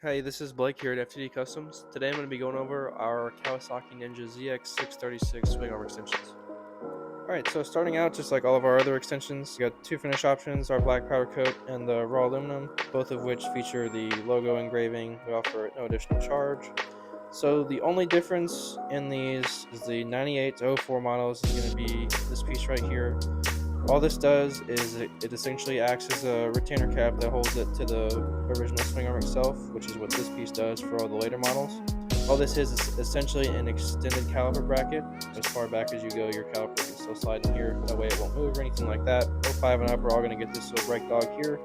Hey, this is Blake here at FTD Customs. Today I'm going to be going over our Kawasaki ZX-636 Swingarm Extensions. Alright, so starting out, just like all of our other extensions, we got two finish options, our black powder coat and the raw aluminum, both of which feature the logo engraving. We offer no additional charge. So the only difference in these is the 98-04 models is going to be this piece right here. All this does is it essentially acts as a retainer cap that holds it to the original swing arm itself, which is what this piece does for all the later models. All this is essentially an extended caliper bracket. As far back as you go, your caliper can still slide in here. That way it won't move or anything like that. 05 and up, we're all going to get this little brake dog here.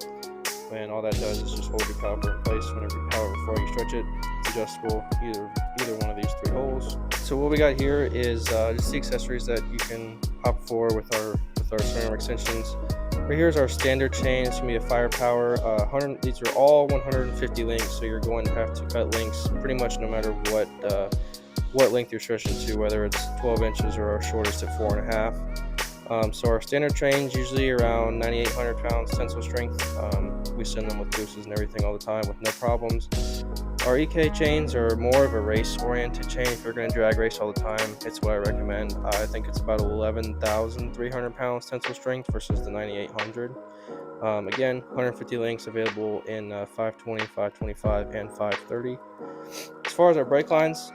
And all that does is just hold your caliper in place however far you stretch it. It's adjustable either one of these three holes. So what we got here is just the accessories that you can opt for with our Swingarm extensions. Right here is our standard chain. It's going to be a firepower. These are all 150 links, so you're going to have to cut links pretty much no matter what length you're stretching to, whether it's 12 inches or our shortest at 4.5. So our standard chains usually around 9,800 pounds tensile strength. We send them with gooses and everything all the time with no problems. Our EK chains are more of a race-oriented chain. If you're going to drag race all the time, it's what I recommend. I think it's about 11,300 pounds tensile strength versus the 9,800. Again, 150 links available in 520, 525, and 530. As far as our brake lines,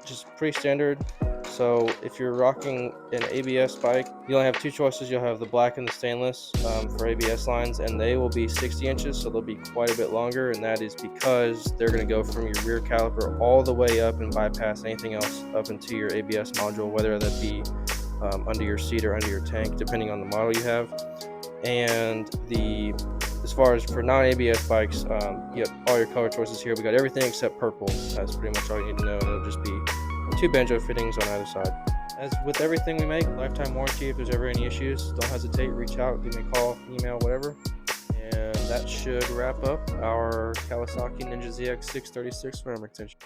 just pretty standard. So if you're rocking an ABS bike, you only have two choices. You'll have the black and the stainless for ABS lines, and they will be 60 inches, so they'll be quite a bit longer, and that is because they're going to go from your rear caliper all the way up and bypass anything else up into your ABS module, whether that be under your seat or under your tank, depending on the model you have. And as far as for non-ABS bikes, you have all your color choices here. We got everything except purple. That's pretty much all you need to know, and it'll just be two banjo fittings on either side. As with everything we make, lifetime warranty. If there's ever any issues, don't hesitate, reach out, give me a call, email, whatever. And that should wrap up our Kawasaki ZX-636 Swingarm Extension.